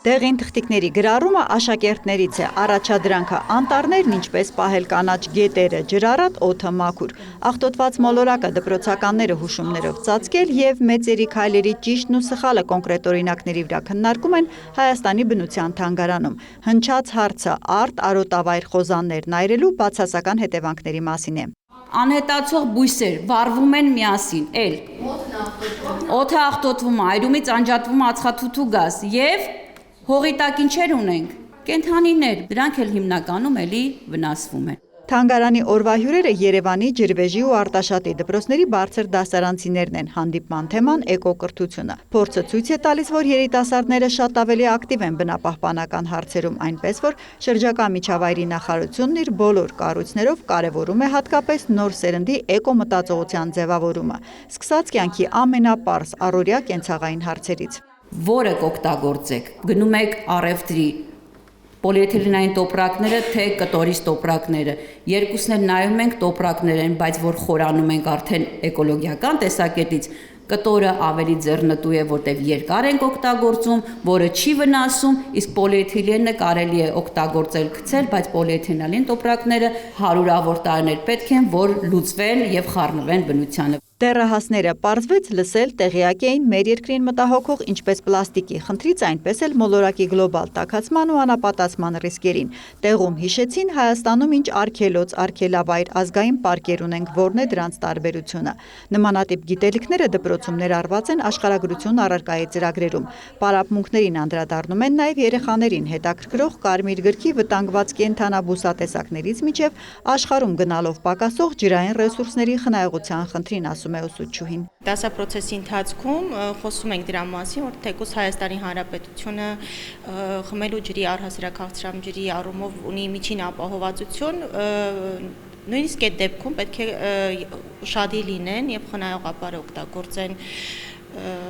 Դեղին թղթիկների գրառումը աշակերտներից է, առաջադրանքը անտառներն ինչպես պահել կանաչ գետերը, ջրառատ օդը մաքուր, աղտոտված մոլորակը դպրոցականները հուշումներով ծածկել և մեծերի քայլերի ճիշտն ու սխալը կոնկրետ օրինակների վրա քննարկում են Հայաստանի բնության թանգարանում։ Հնչած հարցը արտ արոտավայր խոզաններն այրելու բացասական հետևանքների մասին է։ Անհետացող բույսեր վառվում են միասին, օդը աղտոտվում է, այրումից անջատվում է ածխաթութու գազ և հողի տակ ինչեր ունենք, կենդանիներ, դրանք էլ հիմնականում էլի վնասվում են։ Թանգարանի օրվա հյուրերը Երևանի, Ջրվեժի ու Արտաշատի դպրոցների բարձր դասարանցիներն են, հանդիպման թեման էկոկրթությունը։ Փորձը ցույց է տալիս, որ երիտասարդները շատ ավելի ակտիվ են բնապահպանական հարցերում, այնպես որ շրջակա միջավայրի նախարարությունն իր բոլոր կառույցներով կարևորում է հատկապես նոր սերնդի էկոմտածողության ձևավորումը, սկսած կյանքի ամենապարզ առօրյա կենցաղային հարցերից։ Որը կօգտագործեք, գնում եք առևտրի, պոլիէթիլենային տոպրակները, թե կտորից տոպրակները, երկուսն էլ նայում ենք տոպրակներ են, բայց որ խորանում ենք արդեն էկոլոգիական տեսակետից, կտորը ավելի ձեռնտու է, որտեղ երկար ենք օգտագործում, որը չի վնասում, իսկ պոլիէթիլենը կարելի է օգտագործել, գցել, բայց պոլիէթիլենային տոպրակները հարյուրավոր տարիներ պետք են, որ լուծվեն եւ խառնվեն բնությանը։ Դեռահասները պարզվեց լսել տեղյակ էին մեր երկրին մտահոգող ինչպես պլաստիկի խնդրից, այնպես էլ մոլորակի գլոբալ տաքացման ու անապատացման ռիսկերին։ Տեղում հիշեցին Հայաստանում ինչ արգելոց, արգելավայր, ազգային պարկեր ունենք, որն է դրանց տարբերությունը։ Նմանատիպ գիտելիքները դպրոցում ներառված են աշխարհագրություն առարկայի ծրագրերում։ Պարապմունքներին անդրադառնում են նաև երեխաներին հետաքրքրող կարմիր գրքի վտանգված կենդանաբուսատեսակներից մինչև աշխարհում գնալով պակասող ջրային ռեսուրսների խնայողության խնդրին, ասում է ուսուցչուհին։ Դասապրոցեսի ընթացքում խոսում ենք դրա մասին, որ թեկուզ Հայաստանի Հանրապետությունը խմելու ջրի, առհասարակ քաղցրամ ջրի առումով ունի միջին ապահովվածություն, նույնիսկ այդ դեպքում պետք է ուշադիր լինեն եւ խնայողաբար օգտագործեն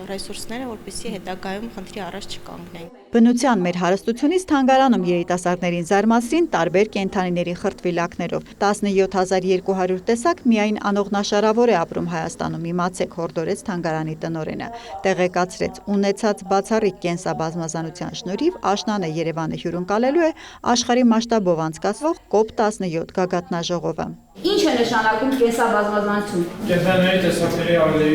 ռեսուրսները, որպեսզի հետագայում խնդրի առաջ չկանգնեն։ Բնության մեր հարստությունից թանգարանում երիտասարդներին զարմացրին տարբեր կենդանիների խրտվիլակներով։ 17200 տեսակ միայն անողնաշարավոր է ապրում Հայաստանում, իմացեք, հորդորեց թանգարանի տնօրենը։ Տեղեկացրեց, ունեցած բացառիկ կենսաբազմազանության շնորհիվ աշնանը Երևանը հյուրընկալելու է աշխարհի մասշտաբով անցկացվող COP17 գագաթնաժողովը։ Ինչ է նշանակում կենսաբազմազանություն։ Կենդանիների տեսակների ավելի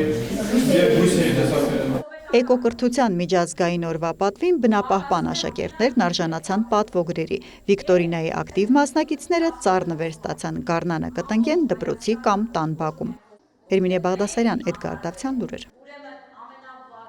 եւ բույսերի տեսակները։ Էկոկրթության միջազգային օրվա պատվին բնապահպան աշակերտներն արժանացան պատվոգրերի։ Վիկտորինայի ակտիվ մասնակիցները ծառ նվեր ստացան, գարնանը կտնկեն դպրոցի կամ տան բակում։ Էրմինե Բաղդասարյան, Էդգար Դավթյան, լուրեր։